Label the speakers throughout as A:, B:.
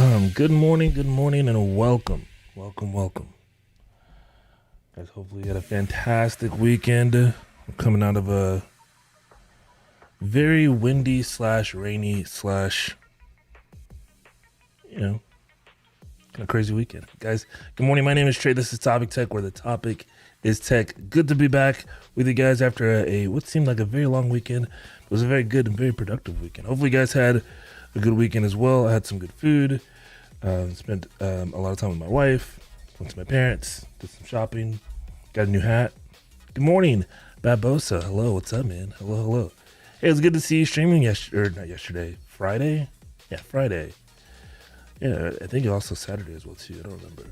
A: Good morning, and welcome. Guys, hopefully you had a fantastic weekend. We're coming out of a very windy slash rainy slash, kind of crazy weekend. Guys, good morning. My name is Trey. This is Topic Tech, where the topic is tech. Good to be back with you guys after what seemed like a very long weekend. It was a very good and very productive weekend. Hopefully you guys had a good weekend as well. I had some good food. Spent a lot of time with my wife. Went to my parents. Did some shopping. Got a new hat. Good morning, Babosa. Hello, what's up, man? Hello. Hey, it was good to see you streaming Friday? Yeah, Friday. Yeah, I think also Saturday as well, too. I don't remember.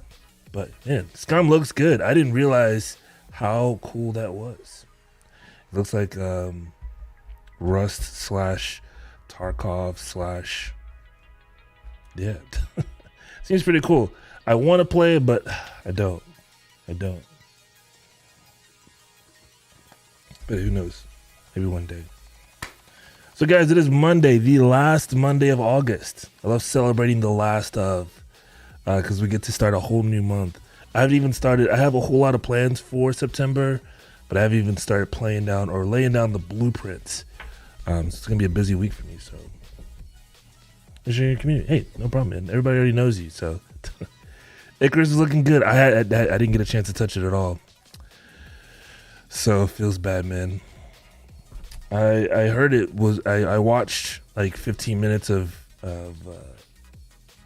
A: But, man, Scum looks good. I didn't realize how cool that was. It looks like Rust slash Tarkov slash... Yeah. Seems pretty cool. I want to play it, but I don't. But who knows? Maybe one day. So, guys, it is Monday, the last Monday of August. I love celebrating the last of, because we get to start a whole new month. I have a whole lot of plans for September, but I haven't even started laying down the blueprints. So it's going to be a busy week for me, so. Share your community. Hey, no problem, man. Everybody already knows you, so. Icarus is looking good. I didn't get a chance to touch it at all. So, it feels bad, man. I heard it was, I watched like 15 minutes of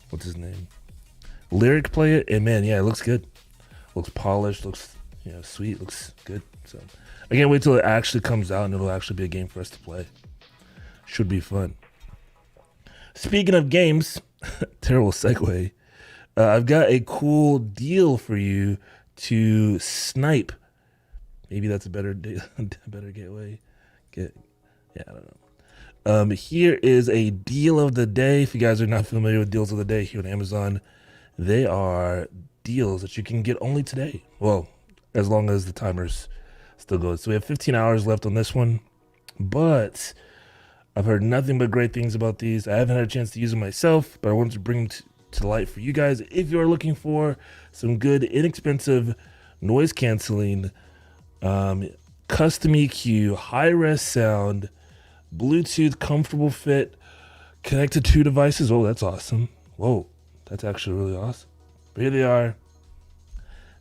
A: what's his name? Lyric play it, and man, yeah, it looks good. Looks polished, looks, sweet, looks good. So, I can't wait till it actually comes out and it'll actually be a game for us to play. Should be fun. Speaking of games, terrible segue. I've got a cool deal for you to snipe. Maybe that's a better gateway. I don't know. Here is a deal of the day. If you guys are not familiar with deals of the day here on Amazon, they are deals that you can get only today. Well, as long as the timers still goes. So we have 15 hours left on this one, but I've heard nothing but great things about these. I haven't had a chance to use them myself, but I wanted to bring them to light for you guys. If you're looking for some good, inexpensive noise canceling, custom EQ, high-res sound, Bluetooth comfortable fit, connected to 2 devices. Oh, that's awesome. Whoa, that's actually really awesome. But here they are.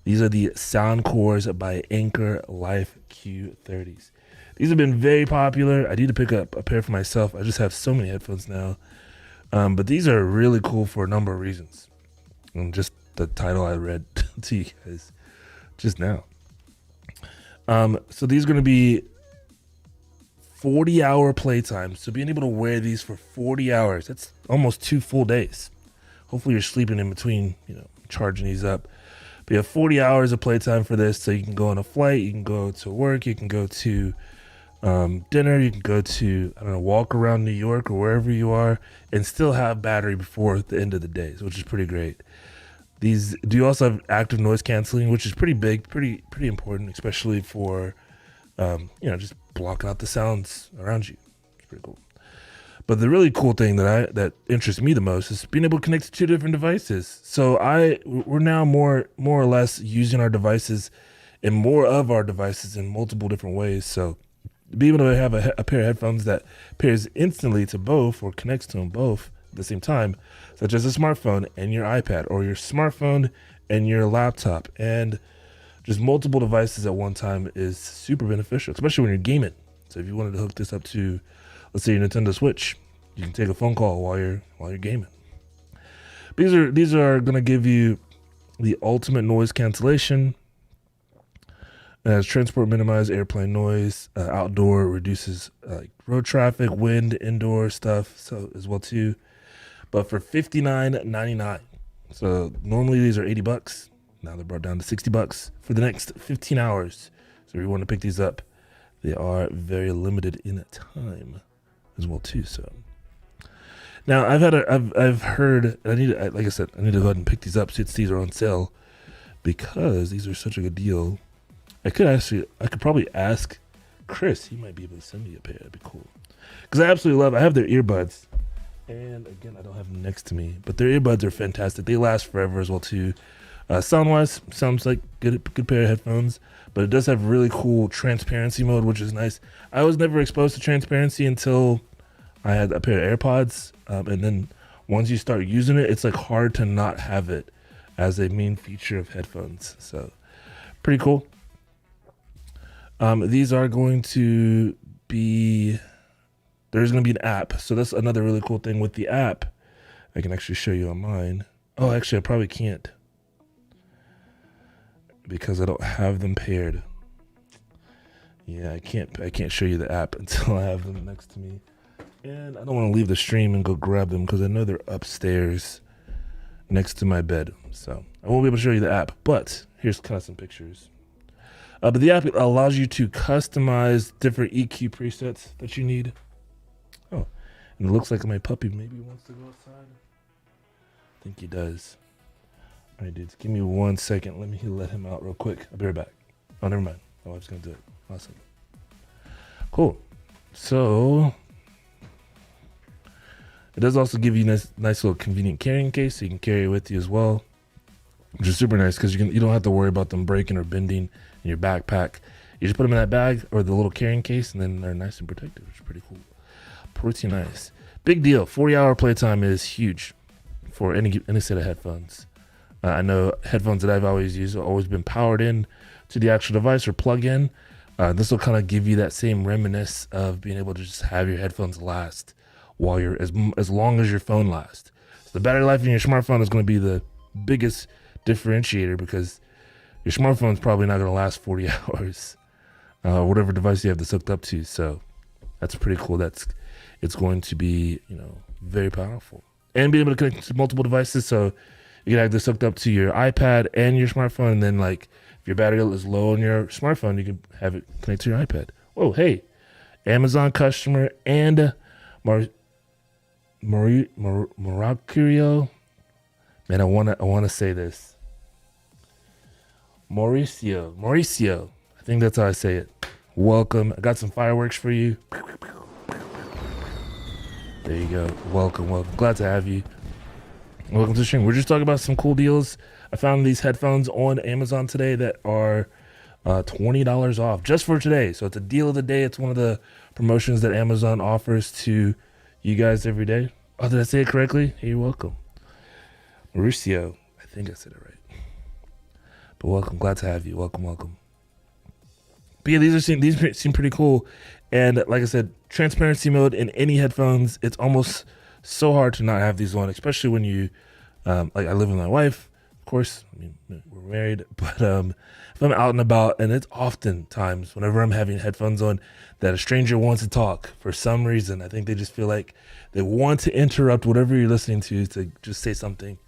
A: These are the Soundcores by Anker Life Q30s. These have been very popular. I need to pick up a pair for myself. I just have so many headphones now. But these are really cool for a number of reasons. And just the title I read to you guys just now. So these are going to be 40-hour playtime. So being able to wear these for 40 hours, that's almost 2 full days. Hopefully you're sleeping in between, charging these up. But you have 40 hours of playtime for this. So you can go on a flight, you can go to work, you can go to dinner, you can go to, walk around New York or wherever you are and still have battery before the end of the day, which is pretty great. These do also have active noise canceling, which is pretty big, pretty important, especially for, just blocking out the sounds around you. It's pretty cool. But the really cool thing that interests me the most is being able to connect to 2 different devices. So we're now more or less using our devices and more of our devices in multiple different ways. So being able to have a pair of headphones that pairs instantly to both or connects to them both at the same time, such as a smartphone and your iPad, or your smartphone and your laptop, and just multiple devices at one time is super beneficial, especially when you're gaming. So if you wanted to hook this up to, let's say, your Nintendo Switch, you can take a phone call while you're gaming. These are going to give you the ultimate noise cancellation. It has transport minimize airplane noise, outdoor reduces road traffic, wind, indoor stuff, so as well too. But for $59.99. So normally these are $80. Now they're brought down to $60 for the next 15 hours. So if you want to pick these up, they are very limited in time as well too. So now I've heard, like I said, I need to go ahead and pick these up since these are on sale because these are such a good deal. I could probably ask Chris. He might be able to send me a pair. That'd be cool. Because I have their earbuds. And again, I don't have them next to me, but their earbuds are fantastic. They last forever as well too. Sound wise, sounds like good pair of headphones, but it does have really cool transparency mode, which is nice. I was never exposed to transparency until I had a pair of AirPods, and then once you start using it, it's like hard to not have it as a main feature of headphones. So pretty cool. These are going to be, there's going to be an app. So that's another really cool thing with the app. I can actually show you on mine. Oh, actually, I probably can't because I don't have them paired. Yeah, I can't show you the app until I have them next to me. And I don't want to leave the stream and go grab them because I know they're upstairs next to my bed. So I won't be able to show you the app, but here's kind of some pictures. But the app allows you to customize different EQ presets that you need. Oh, and it looks like my puppy maybe wants to go outside. I think he does. All right, dudes, give me 1 second. Let me let him out real quick. I'll be right back. Oh, never mind. My wife's going to do it. Awesome. Cool. So it does also give you nice little convenient carrying case, so you can carry it with you as well, which is super nice because you don't have to worry about them breaking or bending in your backpack. You just put them in that bag or the little carrying case, and then they're nice and protected, which is pretty cool. Pretty nice. Big deal. 40-hour playtime is huge for any set of headphones. I know headphones that I've always used have always been powered in to the actual device or plug in. This will kind of give you that same reminisce of being able to just have your headphones last while you're as long as your phone lasts. So the battery life in your smartphone is going to be the biggest differentiator because your smartphone is probably not going to last 40 hours, whatever device you have this hooked up to. So that's pretty cool. It's going to be, very powerful and be able to connect to multiple devices. So you can have this hooked up to your iPad and your smartphone. And then if your battery is low on your smartphone, you can have it connect to your iPad. Oh, hey, Amazon customer and Mauricio. Man, I wanna say this. Mauricio. I think that's how I say it. Welcome. I got some fireworks for you. There you go. Welcome. Glad to have you. Welcome to the stream. We're just talking about some cool deals. I found these headphones on Amazon today that are $20 off just for today. So it's a deal of the day. It's one of the promotions that Amazon offers to you guys every day. Oh, did I say it correctly? Hey, you're welcome. Mauricio. I think I said it right. But welcome. Glad to have you. Welcome. But yeah, these seem pretty cool. And like I said, transparency mode in any headphones, it's almost so hard to not have these on, especially when you, I live with my wife, of course. I mean, we're married, but if I'm out and about, and it's oftentimes whenever I'm having headphones on that a stranger wants to talk for some reason. I think they just feel like they want to interrupt whatever you're listening to just say something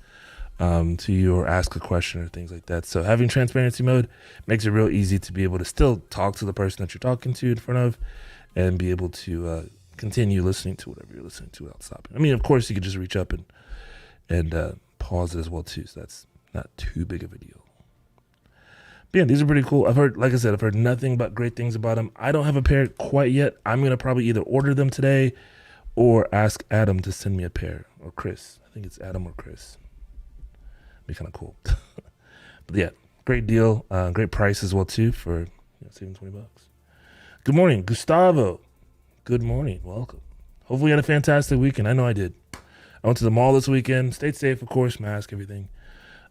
A: to you or ask a question or things like that. So having transparency mode makes it real easy to be able to still talk to the person that you're talking to in front of and be able to continue listening to whatever you're listening to without stopping. I mean, of course, you could just reach up and pause it as well too. So that's not too big of a deal. But yeah, these are pretty cool. I've heard nothing but great things about them. I don't have a pair quite yet. I'm going to probably either order them today or ask Adam to send me a pair, or Chris. I think it's Adam or Chris. Be kind of cool. But yeah, great deal. Great price as well too for saving $20. Good morning, Gustavo. Good morning. Welcome. Hopefully you had a fantastic weekend. I know I did. I went to the mall this weekend. Stayed safe, of course, mask, everything.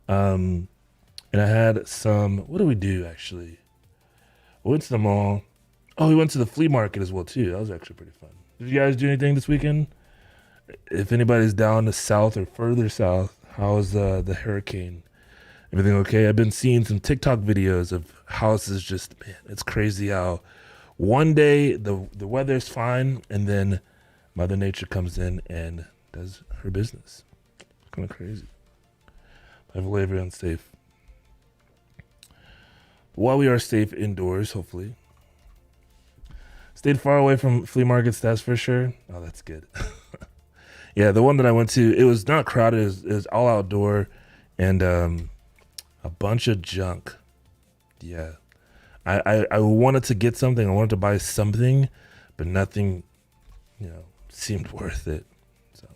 A: And I had some, what did we do actually? We went to the mall. Oh, we went to the flea market as well too. That was actually pretty fun. Did you guys do anything this weekend? If anybody's down the south or further south, how's the hurricane? Everything okay? I've been seeing some TikTok videos of houses just, man, it's crazy how one day the weather's fine and then Mother Nature comes in and does her business. It's kind of crazy. Hopefully everyone's safe. But while we are safe indoors, hopefully. Stayed far away from flea markets, that's for sure. Oh, that's good. Yeah, the one that I went to, it was not crowded. It was all outdoor and a bunch of junk. Yeah. I wanted to get something. I wanted to buy something, but nothing, seemed worth it. So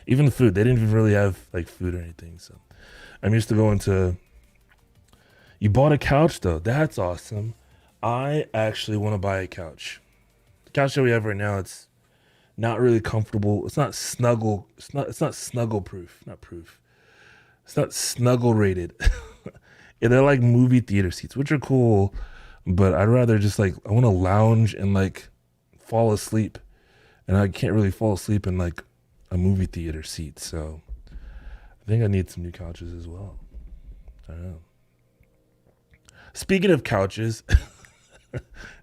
A: Even the food, they didn't even really have like food or anything. So I'm used to going to. You bought a couch though. That's awesome. I actually want to buy a couch. The couch that we have right now, it's not really comfortable. It's not snuggle. It's not snuggle proof. Not proof. It's not snuggle rated. Yeah, they're like movie theater seats, which are cool, but I'd rather just like I want to lounge and like fall asleep, and I can't really fall asleep in like a movie theater seat. So I think I need some new couches as well. I don't know. Speaking of couches,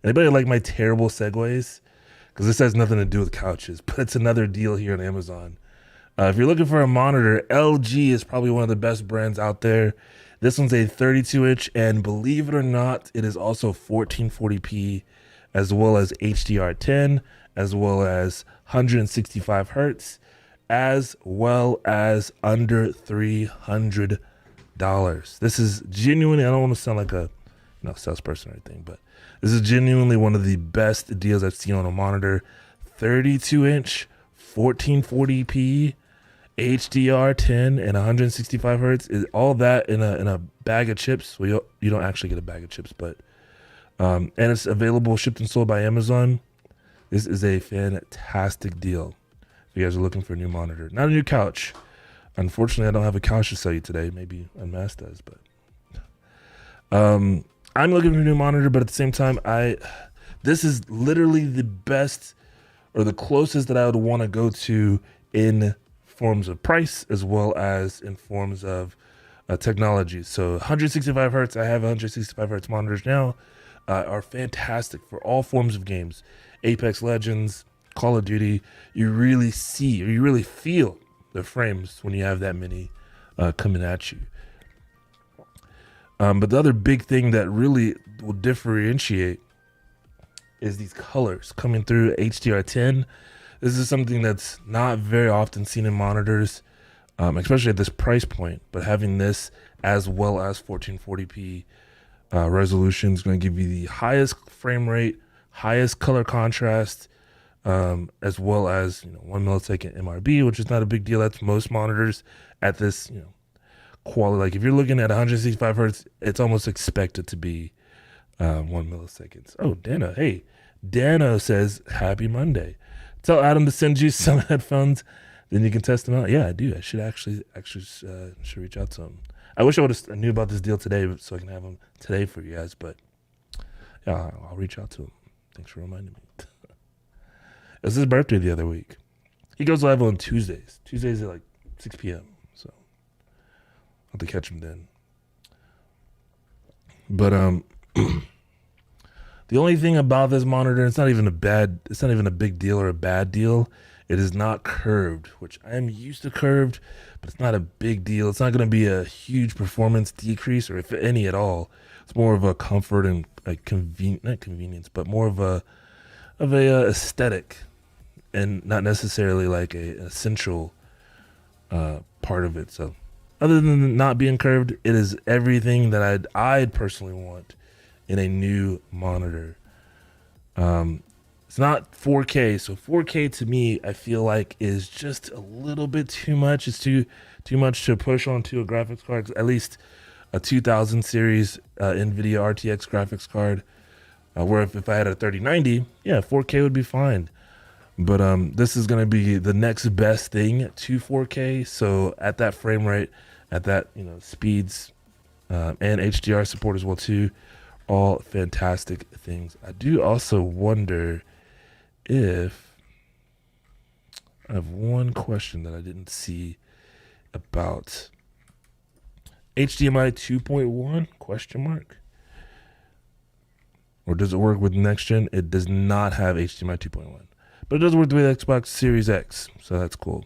A: anybody like my terrible segues? Because this has nothing to do with couches, but it's another deal here on Amazon. If you're looking for a monitor, LG is probably one of the best brands out there. This one's a 32-inch, and believe it or not, it is also 1440p, as well as HDR10, as well as 165 hertz, as well as under $300. This is genuinely, I don't want to sound like a salesperson or anything, but this is genuinely one of the best deals I've seen on a monitor. 32-inch, 1440p, HDR10, and 165 hertz. Is all that in a bag of chips. Well, you don't actually get a bag of chips, but and it's available, shipped and sold by Amazon. This is a fantastic deal if you guys are looking for a new monitor. Not a new couch. Unfortunately, I don't have a couch to sell you today. Maybe Unmasked does, but I'm looking for a new monitor. But at the same time, this is literally the best or the closest that I would want to go to in forms of price as well as in forms of technology. So 165 hertz, I have 165 hertz monitors now, are fantastic for all forms of games. Apex Legends, Call of Duty, you really see or you really feel the frames when you have that many coming at you. But the other big thing that really will differentiate is these colors coming through HDR10. This is something that's not very often seen in monitors, especially at this price point. But having this as well as 1440p resolution is going to give you the highest frame rate, highest color contrast, as well as 1 millisecond MRB, which is not a big deal. That's most monitors at this quality. Like if you're looking at 165 hertz, it's almost expected to be 1 millisecond. Oh, Dana, hey, Dana says happy Monday. Tell Adam to send you some headphones, then you can test them out. Yeah, I do. I should actually should reach out to him. I wish I would have knew about this deal today so I can have them today for you guys. But yeah, I'll reach out to him. Thanks for reminding me. It was his birthday the other week. He goes live on Tuesdays. Tuesdays at like 6 p.m. So I'll have to catch him then. But the only thing about this monitor, it's not even a big deal or a bad deal. It is not curved, which I am used to curved, but it's not a big deal. It's not going to be a huge performance decrease, or if any at all. It's more of a comfort and like not convenience, but more of a aesthetic, and not necessarily like a essential part of it. So, other than not being curved, it is everything that I'd personally want in a new monitor. It's not 4K, so 4K to me, I feel like is just a little bit too much. It's too much to push onto a graphics card, at least a 2000 series NVIDIA RTX graphics card. Where if I had a 3090, yeah, 4K would be fine. But this is going to be the next best thing to 4K. So at that frame rate, at that speeds, and HDR support as well too. All fantastic things. I do also wonder if I have one question that I didn't see about HDMI 2.1 question mark, or does it work with next gen? It does not have HDMI 2.1, but it does work with Xbox Series X, so that's cool.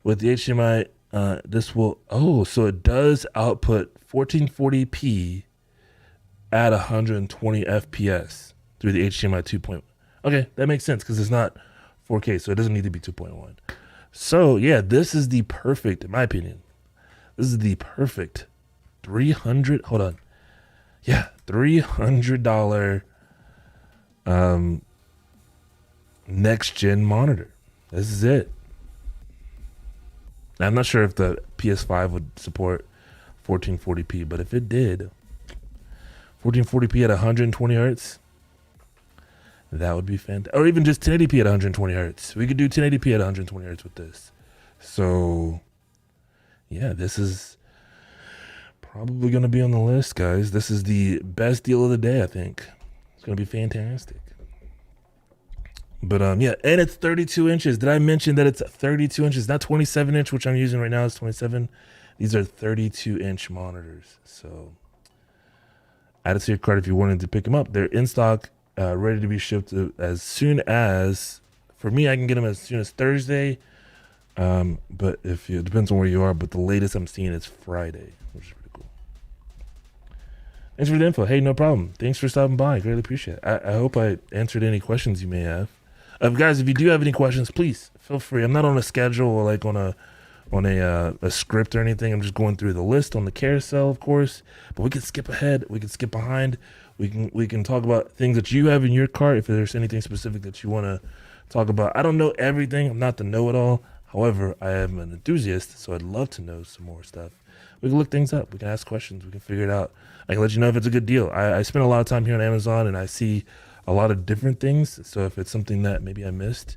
A: With the HDMI, so it does output 1440p at 120 FPS through the HDMI 2.1. Okay, that makes sense because it's not 4K, so it doesn't need to be 2.1. So yeah, this is the perfect, in my opinion, this is the perfect $300 next gen monitor. This is it. Now, I'm not sure if the PS5 would support 1440p, but if it did, 1440p at 120 hertz, that would be fantastic. Or even just 1080p at 120 hertz. We could do 1080p at 120 hertz with this. So, yeah, this is probably going to be on the list, guys. This is the best deal of the day, I think. It's going to be fantastic. But yeah, and it's 32 inches. Did I mention that it's 32 inches, not 27 inch, which I'm using right now is 27. These are 32 inch monitors. So add it to your cart if you wanted to pick them up. They're in stock, ready to be shipped as soon as, for me, I can get them as soon as Thursday. But if it depends on where you are, but the latest I'm seeing is Friday, which is pretty cool. Thanks for the info. Hey, no problem. Thanks for stopping by. Greatly appreciate it. I hope I answered any questions you may have. Guys, if you do have any questions, please feel free. I'm not on a schedule or like on a script or anything. I'm just going through the list on the carousel, of course. But we can skip ahead. We can skip behind. We can talk about things that you have in your cart. If there's anything specific that you want to talk about, I don't know everything. I'm not the know-it-all. However, I am an enthusiast, so I'd love to know some more stuff. We can look things up. We can ask questions. We can figure it out. I can let you know if it's a good deal. I spend a lot of time here on Amazon, and I see a lot of different things. So if it's something that maybe I missed,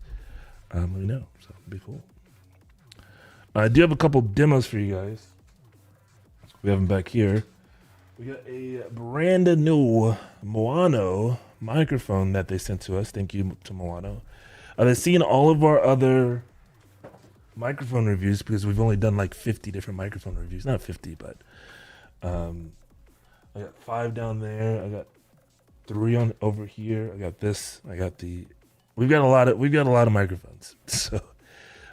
A: let me know. So it'd be cool. I do have a couple demos for you guys. We have them back here. We got a brand new Moano microphone that they sent to us. Thank you to Moano. They've seen all of our other microphone reviews because we've only done like 50 different microphone reviews. Not 50, but I got 5 down there. I got 3 on over here. I got this. I got the. We've got a lot of microphones. So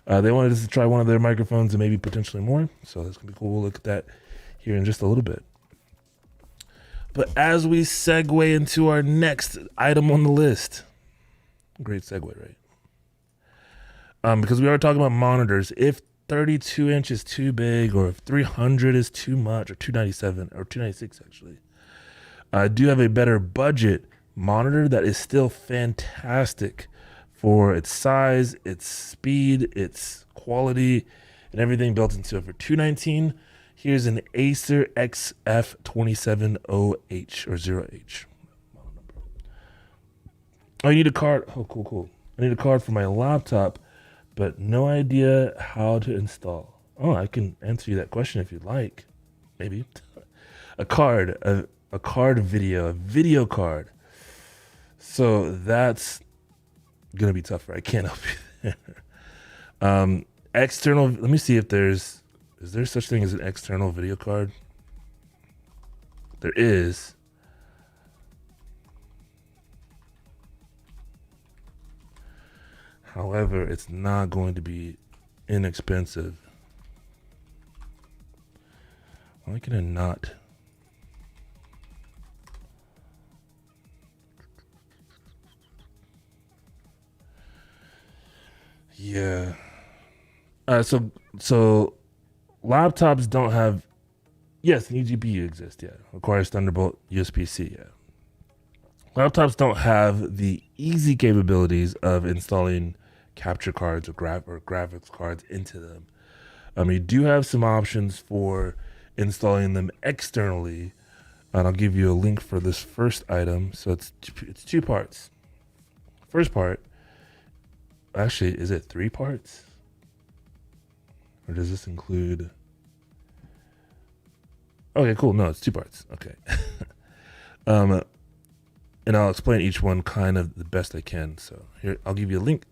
A: they wanted us to try one of their microphones and maybe potentially more. So that's gonna be cool. We'll look at that here in just a little bit. But as we segue into our next item on the list, great segue, right? Because we are talking about monitors. If 32 inch is too big, or if 300 is too much, or 297 or 296 actually. I do have a better budget monitor that is still fantastic for its size, its speed, its quality, and everything built into it. For $219, here's an Acer XF270H or 0H. Oh, you need a card. Oh, cool. I need a card for my laptop, but no idea how to install. Oh, I can answer you that question if you'd like. Maybe. A video card. So that's gonna be tougher. I can't help you there. External. Let me see if is there such thing as an external video card? There is. However, it's not going to be inexpensive. Why can I not? Yeah. So laptops don't have. Yes, an eGPU exists. Yeah, requires Thunderbolt USB-C. Yeah. Laptops don't have the easy capabilities of installing capture cards or graphics cards into them. You do have some options for installing them externally, and I'll give you a link for this first item. So it's 2 parts. First part. Actually, is it 3 parts? Or does this include... Okay, cool. No, it's 2 parts. Okay. And I'll explain each one kind of the best I can. So here, I'll give you a link.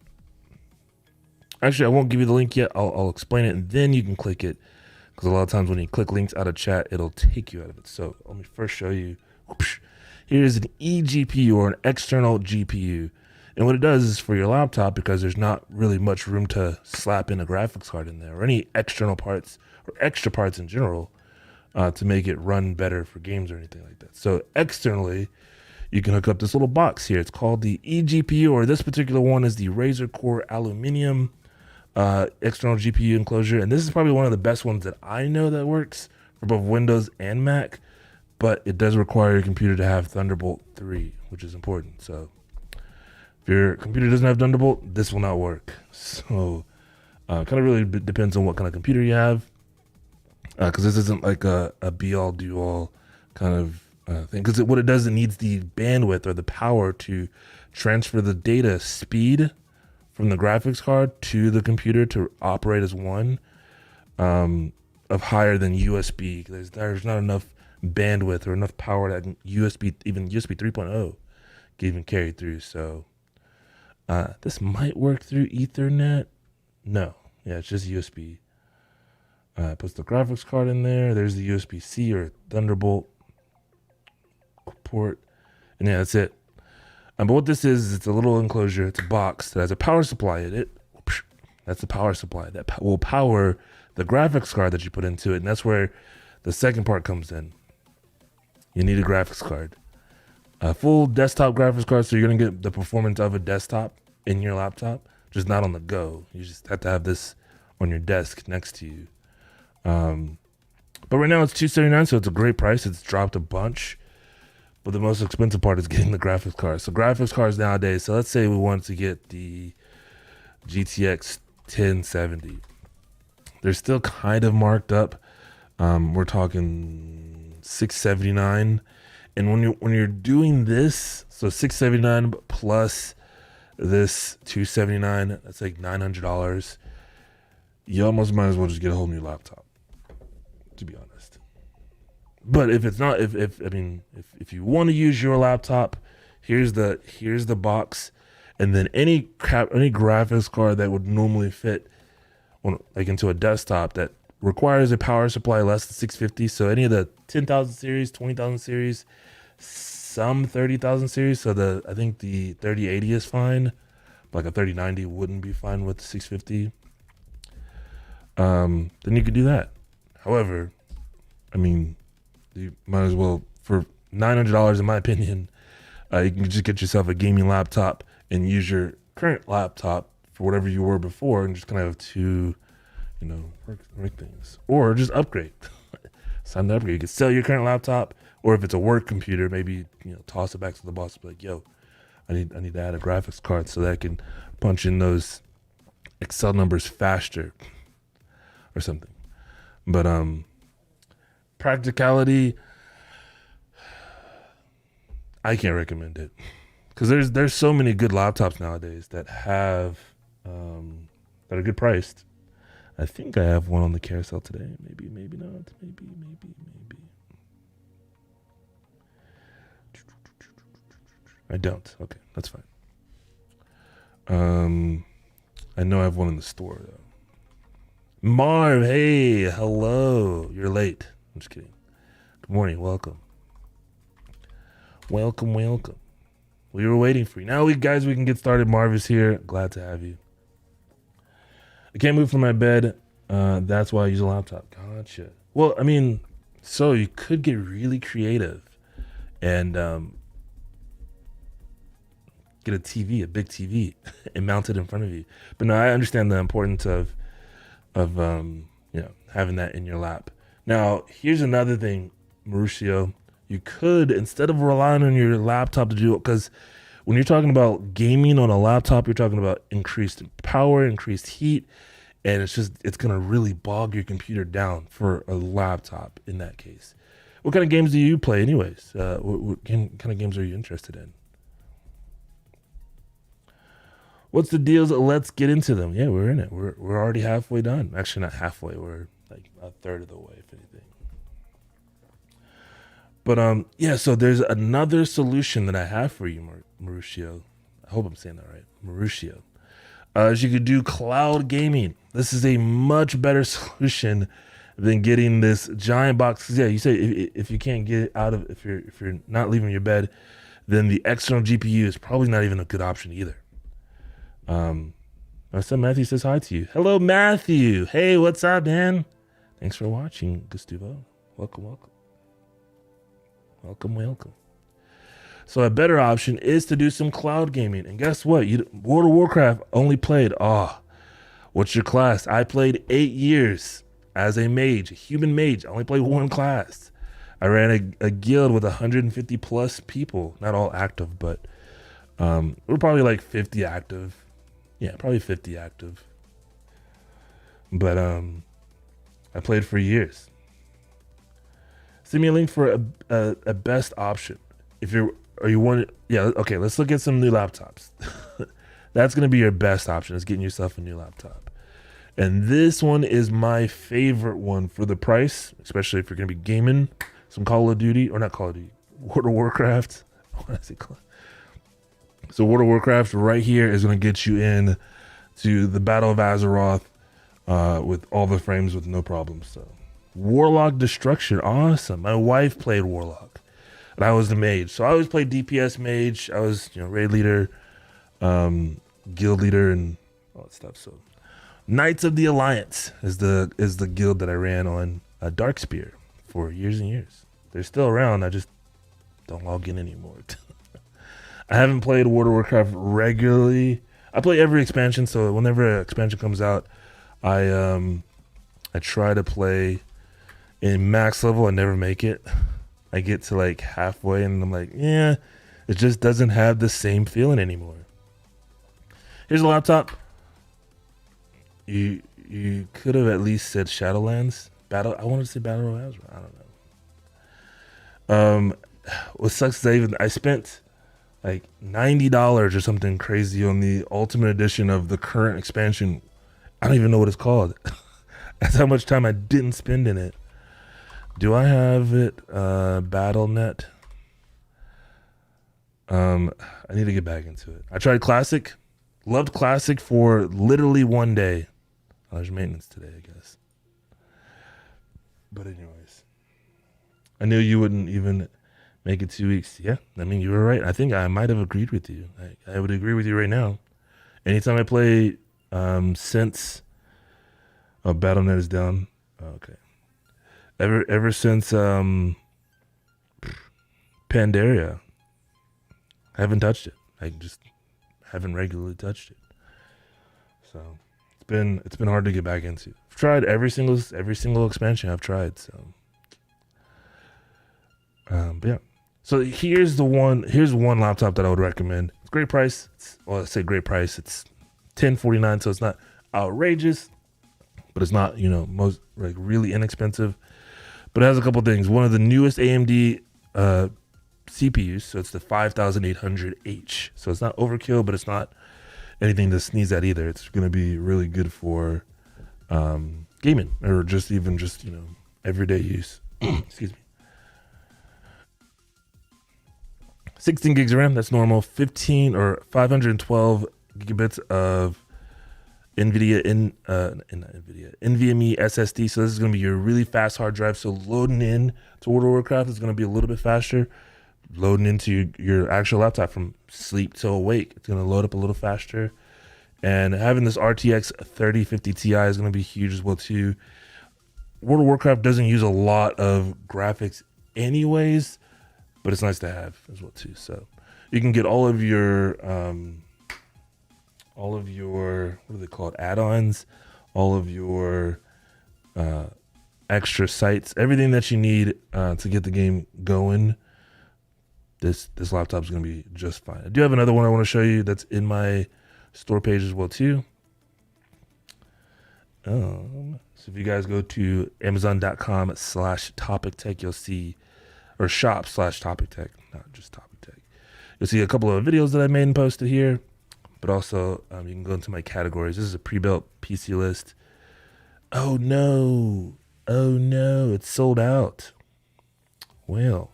A: Actually, I won't give you the link yet. I'll explain it, and then you can click it. Because a lot of times when you click links out of chat, it'll take you out of it. So let me first show you. Whoosh. Here's an eGPU, or an external GPU. And what it does is for your laptop, because there's not really much room to slap in a graphics card in there or any external parts or extra parts in general to make it run better for games or anything like that. So externally, you can hook up this little box here. It's called the eGPU, or this particular one is the Razer Core Aluminum external GPU enclosure. And this is probably one of the best ones that I know that works for both Windows and Mac, but it does require your computer to have Thunderbolt 3, which is important. So if your computer doesn't have Thunderbolt, this will not work. So Kind of really depends on what kind of computer you have, because this isn't like a be all do all kind of thing. Because what it does, it needs the bandwidth or the power to transfer the data speed from the graphics card to the computer to operate as one, of higher than USB. There's not enough bandwidth or enough power that USB, even USB 3.0, can even carry through. So this might work through Ethernet. No, yeah, it's just USB. Puts the graphics card in there. There's the USB-C or Thunderbolt port, and yeah, that's it. But what this is it's a little enclosure. It's a box that has a power supply in it. That's the power supply that will power the graphics card that you put into it, and that's where the second part comes in. You need a graphics card, a full desktop graphics card, so you're gonna get the performance of a desktop in your laptop, just not on the go. You just have to have this on your desk next to you. But right now it's $279, so it's a great price. It's dropped a bunch. But the most expensive part is getting the graphics card. So graphics cards nowadays, so let's say we wanted to get the GTX 1070. They're still kind of marked up. We're talking $679. And when you're doing this, so $679 plus this $279, that's like $900. You almost might as well just get a whole new laptop, to be honest. But if it's not, if you want to use your laptop, here's the box, and then any graphics card that would normally fit into a desktop that requires a power supply less than 650. So any of the 10,000 series, 20,000 series, some 30,000 series. So I think the 3080 is fine, but like a 3090 wouldn't be fine with 650. Then you could do that. However, you might as well, for $900, in my opinion, you can just get yourself a gaming laptop and use your current laptop for whatever you were before, and just kind of have two, work things, or just upgrade. It's time to upgrade. You could sell your current laptop, or if it's a work computer, maybe toss it back to the boss. And be like, yo, I need to add a graphics card so that I can punch in those Excel numbers faster, or something. But practicality, I can't recommend it, because there's so many good laptops nowadays that have that are good priced. I think I have one on the carousel today. Maybe not. Maybe. I don't. Okay, that's fine. I know I have one in the store though. Marv, hey, hello. You're late. I'm just kidding. Good morning. Welcome. We were waiting for you. Now, we can get started. Marv is here. Glad to have you. I can't move from my bed. That's why I use a laptop. Gotcha. Well, so you could get really creative and get a big TV, and mount it in front of you. But no, I understand the importance of having that in your lap. Now, here's another thing, Mauricio. You could, instead of relying on your laptop to do it, because when you're talking about gaming on a laptop, you're talking about increased power, increased heat, and it's going to really bog your computer down for a laptop in that case. What kind of games do you play anyways? What kind of games are you interested in? What's the deals? Let's get into them. Yeah, we're in it. We're already halfway done. Actually, not halfway. We're like a third of the way, if anything. But so there's another solution that I have for you, Mauricio. I hope I'm saying that right, Mauricio. You could do cloud gaming. This is a much better solution than getting this giant box. 'Cause you say if you can't get out of, if you're not leaving your bed, then the external GPU is probably not even a good option either. My son Matthew says hi to you. Hello, Matthew. Hey, what's up, man? Thanks for watching, Gustavo. Welcome. So a better option is to do some cloud gaming. And guess what? World of Warcraft only played, what's your class? I played 8 years as a mage, a human mage. I only played one class. I ran a guild with 150 plus people, not all active, but we're probably like 50 active. Yeah, probably 50 active. but I played for years. Send me a link for a best option. If you're, or you want, yeah, okay, let's look at some new laptops. That's going to be your best option, is getting yourself a new laptop. And this one is my favorite one for the price, especially if you're going to be gaming some Call of Duty, or not Call of Duty, World of Warcraft. What is it called? So World of Warcraft right here is going to get you in to the Battle of Azeroth with all the frames with no problems. So Warlock Destruction, awesome. My wife played Warlock, and I was the mage. So I always played DPS mage. I was, raid leader, guild leader, and all that stuff. So Knights of the Alliance is the guild that I ran on Darkspear for years and years. They're still around. I just don't log in anymore. I haven't played World of Warcraft regularly. I play every expansion, so whenever an expansion comes out, I try to play in max level. I never make it. I get to like halfway, and I'm like, yeah, it just doesn't have the same feeling anymore. Here's a laptop. You could have at least said Shadowlands. I wanted to say Battle Royale. I don't know. What sucks is I spent like $90 or something crazy on the Ultimate Edition of the current expansion. I don't even know what it's called. That's how much time I didn't spend in it. Do I have it? Battle.net. I need to get back into it. I tried Classic. Loved Classic for literally one day. Oh, there's maintenance today, I guess. But anyways, I knew you wouldn't even make it 2 weeks. Yeah, I mean, you were right. I think I might have agreed with you. I would agree with you right now. Anytime I play since Battle.net is down. Oh, okay. Ever since Pandaria, I haven't touched it. I just haven't regularly touched it. So it's been hard to get back into. I've tried every single expansion I've tried. So, but yeah. So here's one laptop that I would recommend. It's great price. I say great price. It's $1049, so it's not outrageous, but it's not most like really inexpensive. But it has a couple things. One of the newest AMD CPUs, so it's the 5800H. So it's not overkill, but it's not anything to sneeze at either. It's going to be really good for gaming, or just everyday use. Excuse me. 16 gigs of RAM, that's normal. 15 or 512 gigabits of NVIDIA NVMe SSD. So this is going to be your really fast hard drive. So loading in to World of Warcraft is going to be a little bit faster. Loading into your actual laptop from sleep to awake, it's going to load up a little faster. And having this RTX 3050 Ti is going to be huge as well too. World of Warcraft doesn't use a lot of graphics anyways, but it's nice to have as well too. So you can get all of your what are they called, add-ons, all of your extra sites, everything that you need to get the game going. This laptop is going to be just fine. I do have another one I want to show you that's in my store page as well too. So if you guys go to Amazon.com/Topic Tech, you'll see, or shop/Topic Tech, not just Topic Tech. You'll see a couple of videos that I made and posted here, but also you can go into my categories. This is a pre-built PC list. Oh no, it's sold out. Well,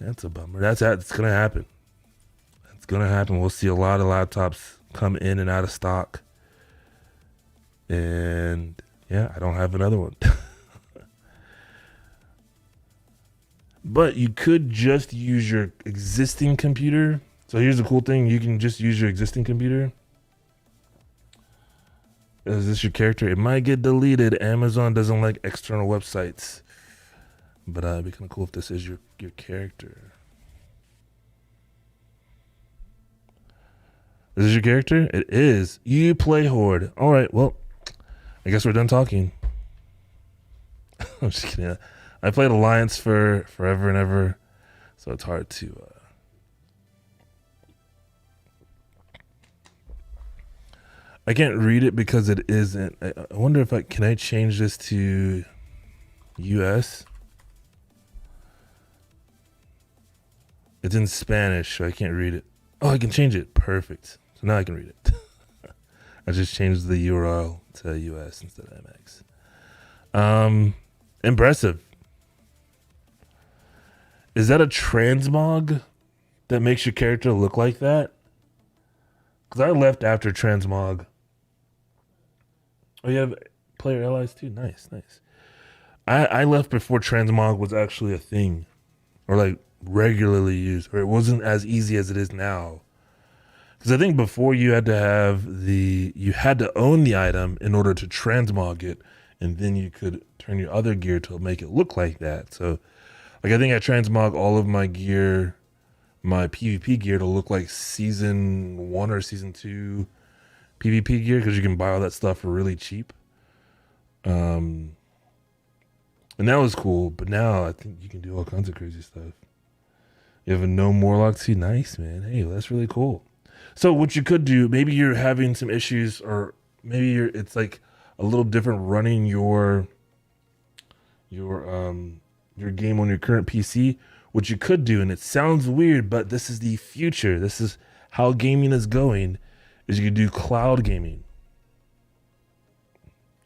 A: that's a bummer. It's gonna happen. It's gonna happen. We'll see a lot of laptops come in and out of stock. And yeah, I don't have another one. But you could just use your existing computer. So here's the cool thing. You can just use your existing computer. Is this your character? It might get deleted. Amazon doesn't like external websites. But it'd be kind of cool if this is your character. Is this your character? It is. You play Horde. All right, well, I guess we're done talking. I'm just kidding. I played Alliance for forever and ever, so it's hard to... I can't read it because it isn't. I wonder if can I change this to US? It's in Spanish, so I can't read it. Oh, I can change it. Perfect. So now I can read it. I just changed the URL to US instead of MX. Impressive. Is that a transmog that makes your character look like that? Because I left after transmog. Oh, you have player allies too? Nice, nice. I left before transmog was actually a thing, or like regularly used, or it wasn't as easy as it is now. Because I think before you had to own the item in order to transmog it, and then you could turn your other gear to make it look like that. So, like, I think I transmog all of my gear, my PvP gear, to look like season 1 or season 2 PvP gear, because you can buy all that stuff for really cheap. And that was cool, but now I think you can do all kinds of crazy stuff. You have a no Morlock too. Nice, man. Hey, that's really cool. So what you could do, maybe you're having some issues, or maybe it's like a little different running your game on your current PC. What you could do, and it sounds weird, but this is the future. This is how gaming is going, is you could do cloud gaming.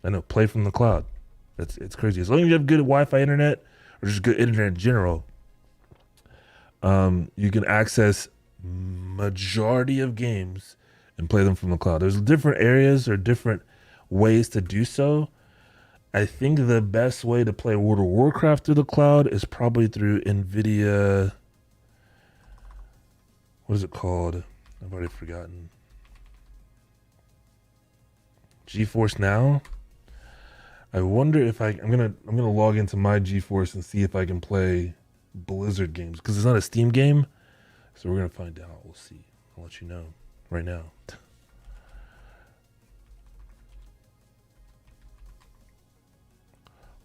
A: I know, play from the cloud. It's crazy. As long as you have good Wi-Fi internet, or just good internet in general, you can access majority of games and play them from the cloud. There's different areas or different ways to do so. I think the best way to play World of Warcraft through the cloud is probably through NVIDIA. What is it called? I've already forgotten. GeForce Now. I wonder if I'm gonna log into my GeForce and see if I can play Blizzard games, because it's not a Steam game. So we're gonna find out. We'll see. I'll let you know right now.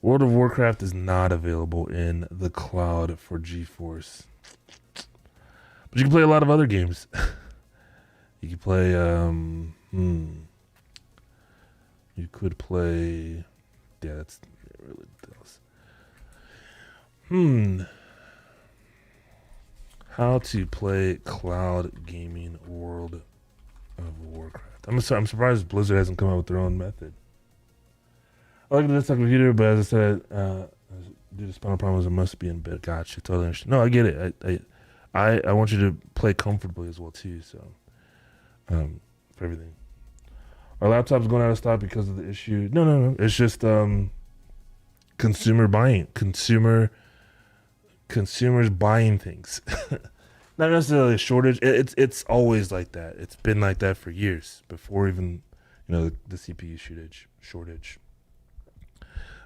A: World of Warcraft is not available in the cloud for GeForce, but you can play a lot of other games. You can play. You could play. Yeah, that's really does. How to play cloud gaming World of Warcraft. I'm surprised Blizzard hasn't come out with their own method. I like the desktop computer, but as I said, due to spinal problems, it must be in bed. Gotcha, totally understand. No, I get it. I want you to play comfortably as well too. So, for everything. Our laptop's going out of stock because of the issue. No. It's just consumer buying. Consumers buying things. Not necessarily a shortage. It's always like that. It's been like that for years, before even the CPU shortage.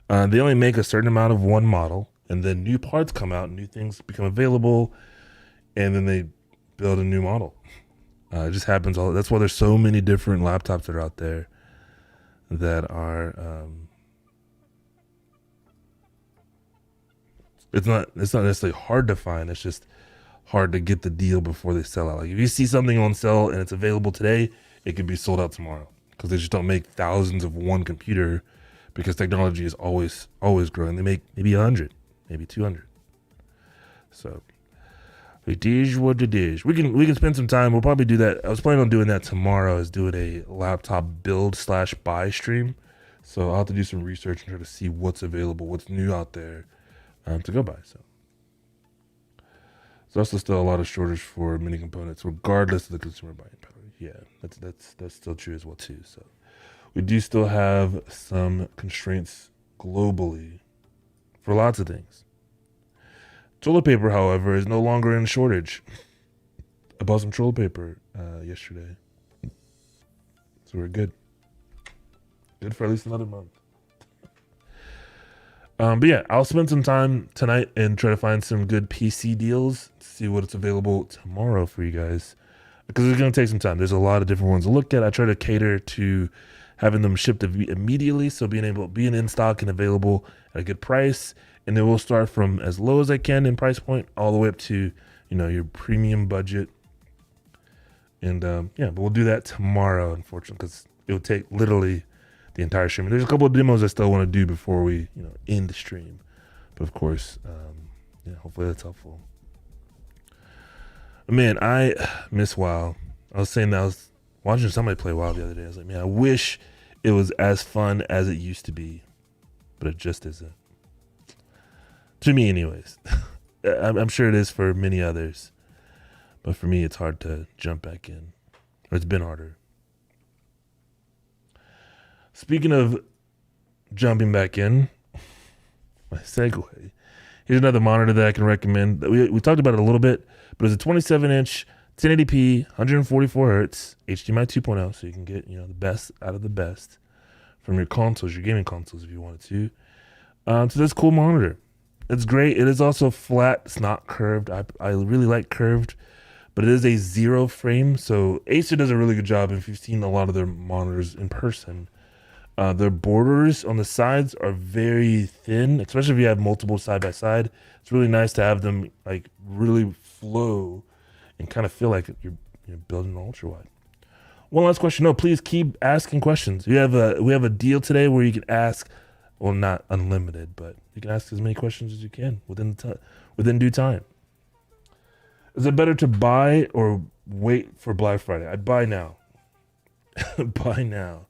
A: They only make a certain amount of one model, and then new parts come out, new things become available, and then they build a new model. It just happens that's why there's so many different laptops that are out there that are it's not necessarily hard to find, it's just hard to get the deal before they sell out. Like if you see something on sale and it's available today, it could be sold out tomorrow, because they just don't make thousands of one computer, because technology is always growing. They make maybe 100, maybe 200. So it is what it is. We can spend some time. We'll probably do that. I was planning on doing that tomorrow, is doing a laptop build/buy stream. So I'll have to do some research and try to see what's available, what's new out there to go buy. So there's also still a lot of shortage for many components, regardless of the consumer buying power. Yeah, that's still true as well too. So we do still have some constraints globally for lots of things. Toilet paper, however, is no longer in shortage. I bought some toilet paper yesterday. So we're good. Good for at least another month. But yeah, I'll spend some time tonight and try to find some good PC deals, see what's available tomorrow for you guys, because it's going to take some time. There's a lot of different ones to look at. I try to cater to having them shipped immediately, so being in stock and available at a good price. And then we'll start from as low as I can in price point all the way up to, your premium budget. And but we'll do that tomorrow, unfortunately, because it would take literally the entire stream. There's a couple of demos I still want to do before we, end the stream. But of course, hopefully that's helpful. Man, I miss WoW. I was saying that I was watching somebody play WoW the other day. I was like, man, I wish it was as fun as it used to be, but it just isn't. To me, anyways. I'm sure it is for many others, but for me, it's hard to jump back in. Or it's been harder. Speaking of jumping back in, my segue. Here's another monitor that I can recommend. We talked about it a little bit, but it's a 27-inch, 1080p, 144 hertz, HDMI 2.0, so you can get the best out of the best from your consoles, your gaming consoles, if you wanted to. So this cool monitor. It's great. It is also flat. It's not curved. I really like curved, but it is a zero frame. So Acer does a really good job. If you've seen a lot of their monitors in person, their borders on the sides are very thin, especially if you have multiple side by side. It's really nice to have them like really flow and kind of feel like you're building an ultra wide. One last question. No, please keep asking questions. We have a deal today where you can ask. Well, not unlimited, but you can ask as many questions as you can within due time. Is it better to buy or wait for Black Friday? I'd buy now. Buy now.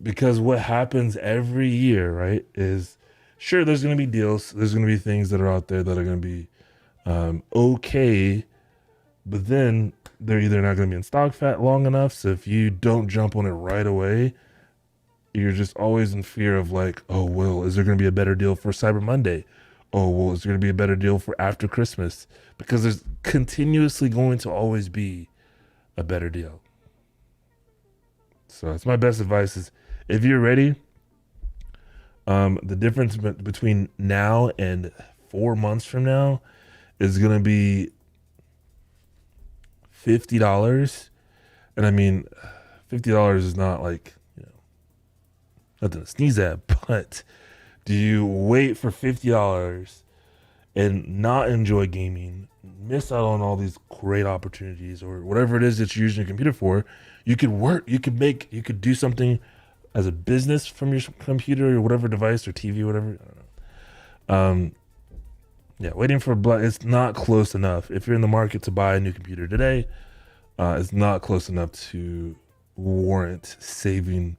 A: Because what happens every year, right, is sure there's going to be deals. There's going to be things that are out there that are going to be okay, but then they're either not going to be in stock fat long enough. So if you don't jump on it right away, you're just always in fear of like, oh, well, is there going to be a better deal for Cyber Monday? Oh, well, is there going to be a better deal for after Christmas? Because there's continuously going to always be a better deal. So that's my best advice is if you're ready, the difference between now and 4 months from now is going to be $50. And I mean, $50 is not like, nothing to sneeze at, but do you wait for $50 and not enjoy gaming, miss out on all these great opportunities or whatever it is that you're using your computer for? You could work, you could do something as a business from your computer or whatever device or TV, whatever. I don't know. Waiting for it's not close enough. If you're in the market to buy a new computer today, it's not close enough to warrant saving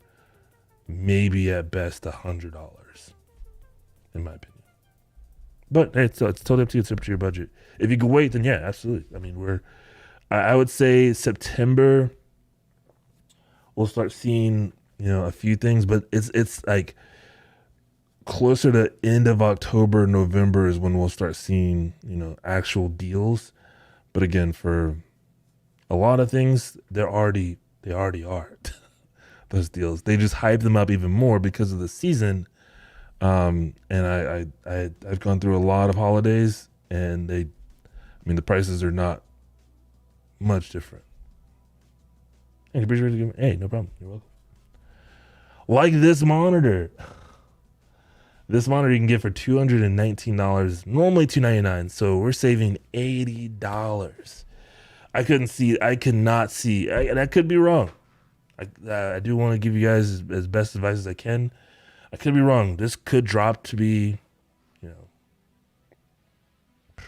A: maybe at best $100, in my opinion. But hey, it's totally up to you. It's up to your budget. If you can wait, then yeah, absolutely. I mean, I would say September, we'll start seeing, a few things, but it's like closer to end of October, November is when we'll start seeing, actual deals. But again, for a lot of things, they already are. Those deals. They just hype them up even more because of the season. And I've gone through a lot of holidays and the prices are not much different. Hey, no problem. You're welcome. Like this monitor. This monitor you can get for $219, normally $299. So we're saving $80. I could not see, and I could be wrong. I do want to give you guys as best advice as I can. I could be wrong. This could drop to be,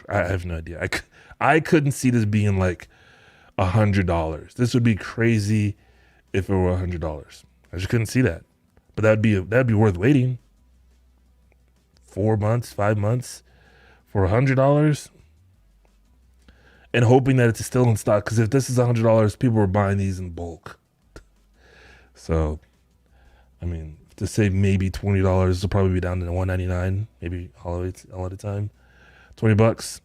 A: I have no idea. I couldn't see this being like $100. This would be crazy if it were $100. I just couldn't see that. But that'd be worth waiting 4 months, 5 months for $100 and hoping that it's still in stock. Because if this is $100, people are buying these in bulk. So, I mean, to save maybe $20, this will probably be down to $199, maybe all the time. $20.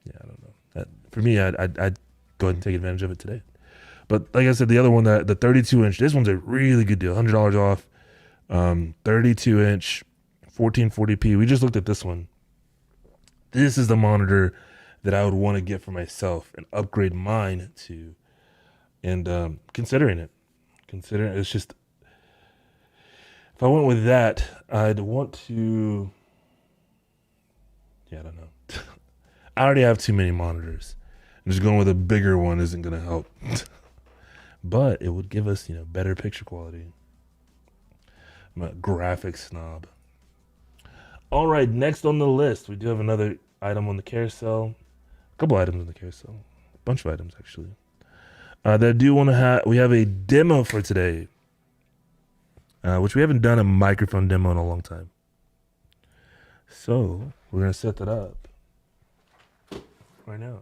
A: Yeah, I don't know. For me, I'd go ahead and take advantage of it today. But like I said, the other one, the 32-inch, this one's a really good deal, $100 off. 32-inch, 1440p. We just looked at this one. This is the monitor that I would want to get for myself and upgrade mine to. And considering it. It's just, if I went with that, I'd want to, I don't know. I already have too many monitors. And just going with a bigger one isn't going to help. but it would give us, better picture quality. I'm a graphic snob. All right, next on the list, we do have another item on the carousel. A couple items on the carousel. A bunch of items, actually. That I do want to have. We have a demo for today, which we haven't done a microphone demo in a long time. So we're going to set that up right now.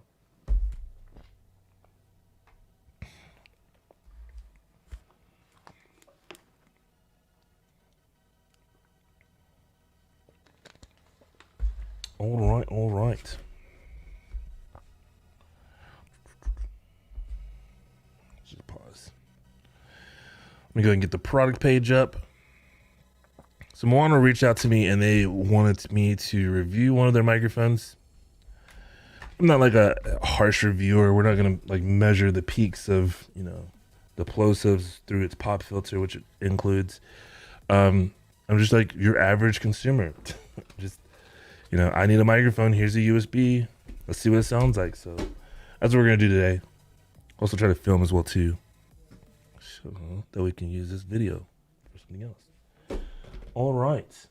A: All right. Just pause. Let me go ahead and get the product page up. So Moana reached out to me and they wanted me to review one of their microphones. I'm not like a harsh reviewer. We're not gonna like measure the peaks of the plosives through its pop filter, which it includes. I'm just like your average consumer. Just I need a microphone. Here's a USB. Let's see what it sounds like. So that's what we're gonna do today. Also try to film as well too, so that we can use this video for something else. All right.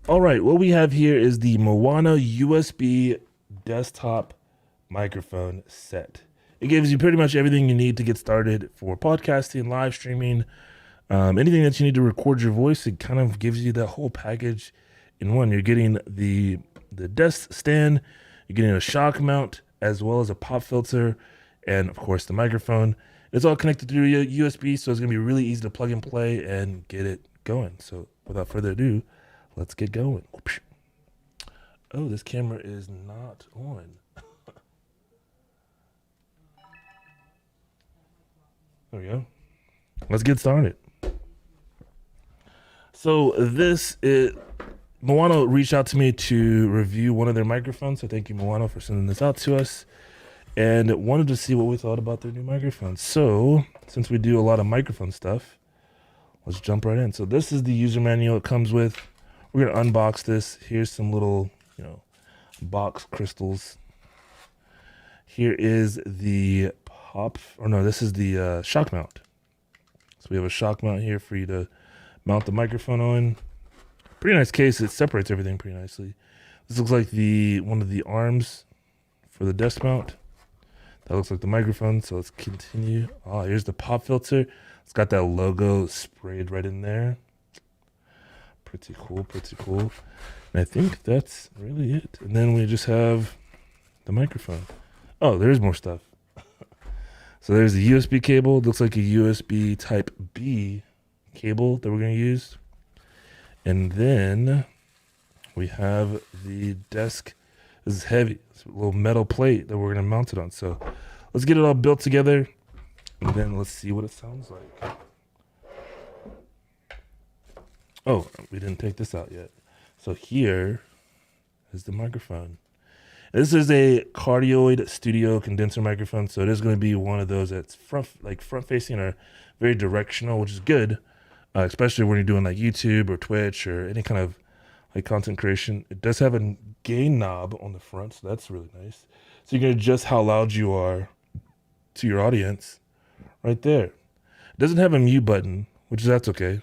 A: All right, what we have here is the Moana USB desktop microphone set. It gives you pretty much everything you need to get started for podcasting, live streaming, anything that you need to record your voice. It kind of gives you that whole package in one. You're getting the desk stand, you're getting a shock mount, as well as a pop filter, and of course the microphone. It's all connected through USB, so it's gonna be really easy to plug and play and get it going. So without further ado, let's get going. Oh, this camera is not on. There we go. Let's get started. So Moana reached out to me to review one of their microphones. So thank you, Moana, for sending this out to us. And wanted to see what we thought about their new microphones. So since we do a lot of microphone stuff, let's jump right in. So this is the user manual it comes with. We're going to unbox this. Here's some little, box crystals. Here is the this is the shock mount. So we have a shock mount here for you to mount the microphone on. Pretty nice case. It separates everything pretty nicely. This looks like one of the arms for the desk mount. That looks like the microphone. So let's continue. Oh, here's the pop filter. It's got that logo sprayed right in there. Pretty cool. And I think that's really it. And then we just have the microphone. Oh, there's more stuff. So there's the USB cable. It looks like a USB type B cable that we're going to use. And then we have the desk. This is heavy. It's a little metal plate that we're going to mount it on. So let's get it all built together. And then let's see what it sounds like. Oh, we didn't take this out yet. So here is the microphone. This is a cardioid studio condenser microphone, so it is going to be one of those that's front facing or very directional, which is good, especially when you're doing like YouTube or Twitch or any kind of like content creation. It does have a gain knob on the front, so that's really nice. So you can adjust how loud you are to your audience right there. It doesn't have a mute button, that's okay.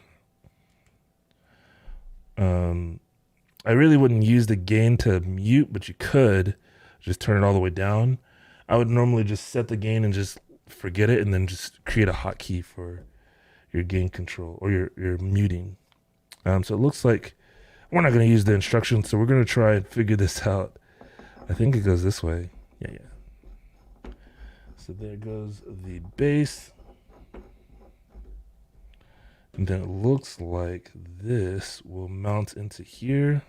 A: I really wouldn't use the gain to mute, but you could just turn it all the way down. I would normally just set the gain and just forget it and then just create a hotkey for your gain control or your muting. So it looks like we're not going to use the instructions, so we're going to try and figure this out. I think it goes this way. Yeah. So there goes the base. And then it looks like this will mount into here.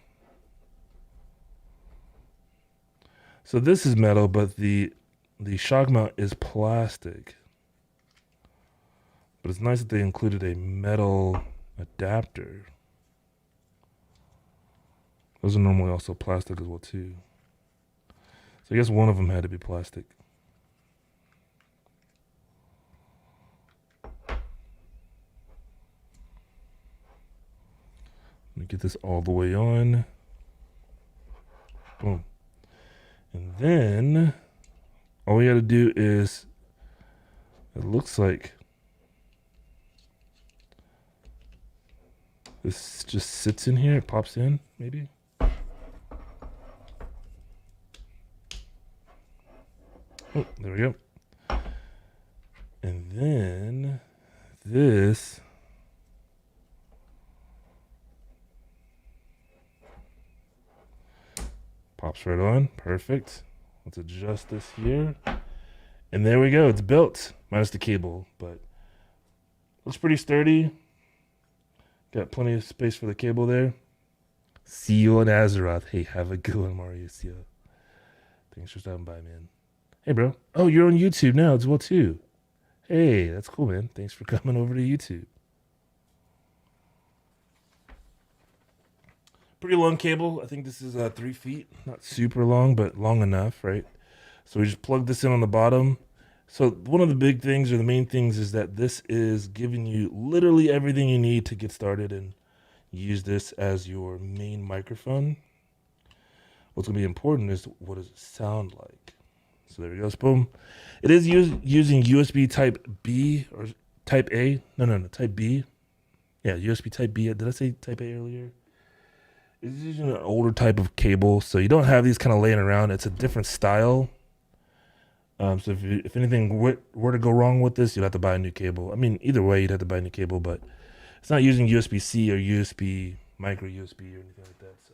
A: So this is metal, but the shock mount is plastic. But it's nice that they included a metal adapter. Those are normally also plastic as well too. So I guess one of them had to be plastic. me get this all the way on. Boom. And then all we got to do is, it looks like this just sits in here. It pops in, maybe. Oh, there we go. And then this pops right on. Perfect. Let's adjust this here. And there we go. It's built. Minus the cable, but looks pretty sturdy. Got plenty of space for the cable there. See you on Azeroth. Hey, have a good one, Mauricio. Thanks for stopping by, man. Hey, bro. Oh, you're on YouTube now as well, too. Hey, that's cool, man. Thanks for coming over to YouTube. Pretty long cable. I think this is 3 feet. Not super long, but long enough, right? So we just plug this in on the bottom. So one of the big things, or the main things, is that this is giving you literally everything you need to get started and use this as your main microphone. What's going to be important is what does it sound like? So there we go. Boom. It is using USB Type B or Type A. No, Type B. Yeah, USB Type B. Did I say Type A earlier? It's using an older type of cable, so you don't have these kind of laying around. It's a different style. So if anything were to go wrong with this, you'd have to buy a new cable. I mean, either way, you'd have to buy a new cable, but it's not using USB-C or USB, micro USB or anything like that. So,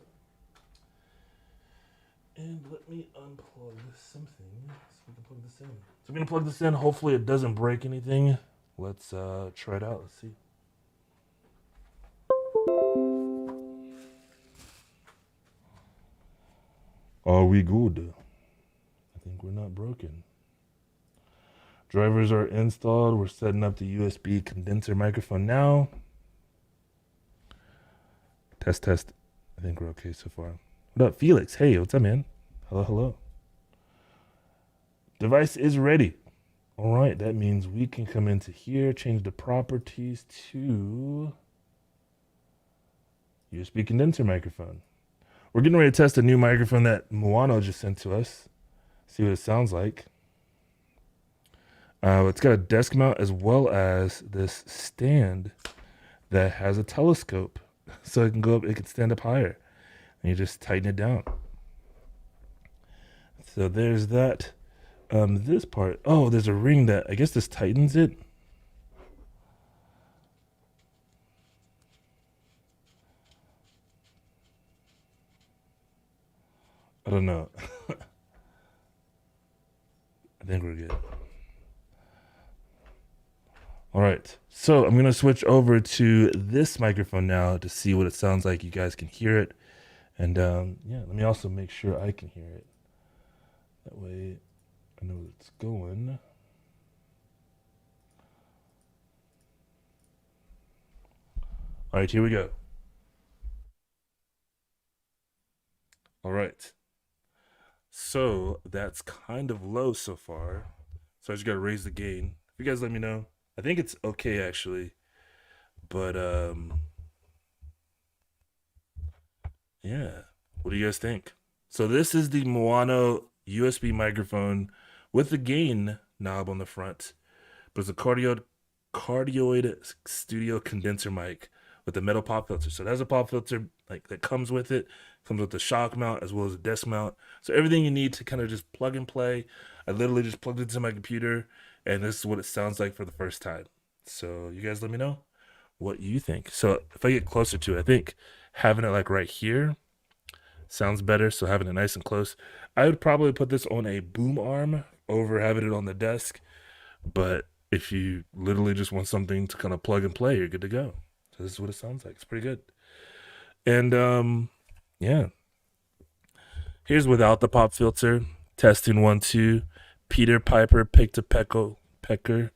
A: and let me unplug something so we can plug this in. So I'm gonna plug this in. Hopefully, it doesn't break anything. Let's try it out. Let's see. Are we good? I think we're not broken. Drivers are installed. We're setting up the USB condenser microphone now. Test. I think we're okay so far. What up, Felix? Hey, what's up, man? Hello. Device is ready. All right, that means we can come into here, change the properties to USB condenser microphone. We're getting ready to test a new microphone that Moano just sent to us. See what it sounds like. It's got a desk mount as well as this stand that has a telescope. So it can go up, it can stand up higher. And you just tighten it down. So there's that. This part, oh, there's a ring that, I guess this tightens it. I don't know. I think we're good. All right, so I'm gonna switch over to this microphone now to see what it sounds like. You guys can hear it. And yeah, let me also make sure I can hear it. That way I know where it's going. All right, here we go. All right. So that's kind of low so far. So I just got to raise the gain. If you guys let me know. I think it's okay actually. But yeah. What do you guys think? So this is the Moano USB microphone with the gain knob on the front. But it's a cardioid studio condenser mic with a metal pop filter. So it has a pop filter like that comes with it. Comes with the shock mount as well as a desk mount. So everything you need to kind of just plug and play. I literally just plugged it into my computer and this is what it sounds like for the first time. So you guys let me know what you think. So if I get closer to it, I think having it like right here sounds better. So having it nice and close. I would probably put this on a boom arm over having it on the desk. But if you literally just want something to kind of plug and play, you're good to go. So this is what it sounds like. It's pretty good. And yeah. Here's without the pop filter. Testing 1, 2. Peter Piper picked a pecker.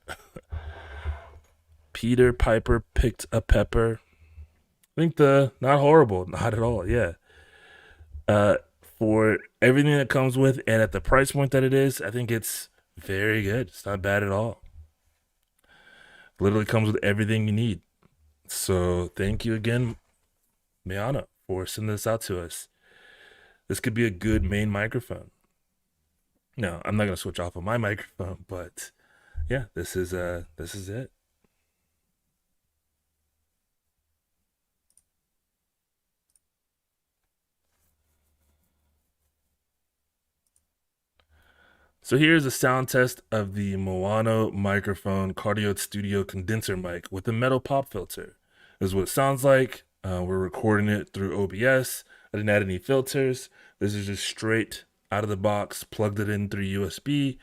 A: Peter Piper picked a pepper. I think not horrible, not at all. Yeah. For everything that comes with and at the price point that it is, I think it's very good. It's not bad at all. Literally comes with everything you need. So thank you again, Mayana, for sending this out to us. This could be a good main microphone. No, I'm not gonna switch off of my microphone, but yeah, this is it. So here's a sound test of the Moano microphone Cardioid Studio condenser mic with a metal pop filter. This is what it sounds like. We're recording it through OBS. I didn't add any filters. This is just straight out of the box, plugged it in through USB,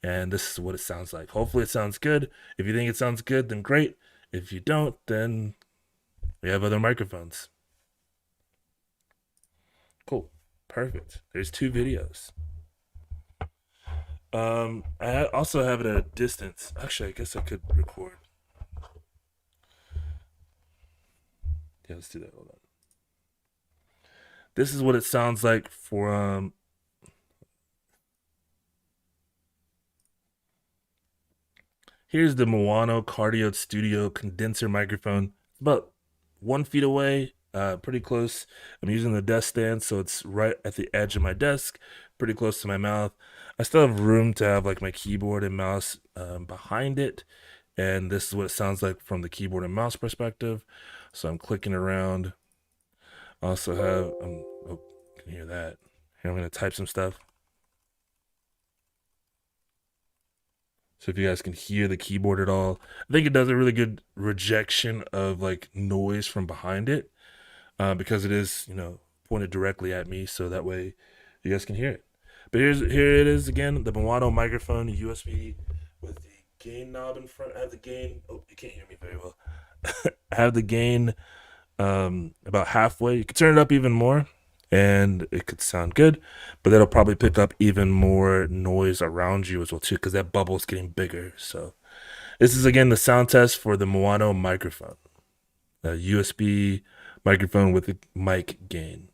A: and this is what it sounds like. Hopefully it sounds good. If you think it sounds good, then great. If you don't, then we have other microphones. Cool. Perfect. There's 2 videos. I also have it at a distance. Actually, I guess I could record. Yeah, let's do that. Hold on. This is what it sounds like for Here's the Moano Cardioid Studio condenser microphone. It's about 1 feet away, pretty close. I'm using the desk stand, so it's right at the edge of my desk, pretty close to my mouth. I still have room to have like my keyboard and mouse behind it, and this is what it sounds like from the keyboard and mouse perspective. So I'm clicking around. I also have, oh, can you hear that? Here, I'm gonna type some stuff. So if you guys can hear the keyboard at all, I think it does a really good rejection of like noise from behind it, because it is, pointed directly at me, so that way you guys can hear it. But here it is again, the Moano microphone USB with the gain knob in front. I have the gain. Oh, you can't hear me very well. I have the gain about halfway. You can turn it up even more, and it could sound good, but that'll probably pick up even more noise around you as well too, because that bubble's getting bigger. So this is again the sound test for the Moano microphone, a USB microphone with a mic gain.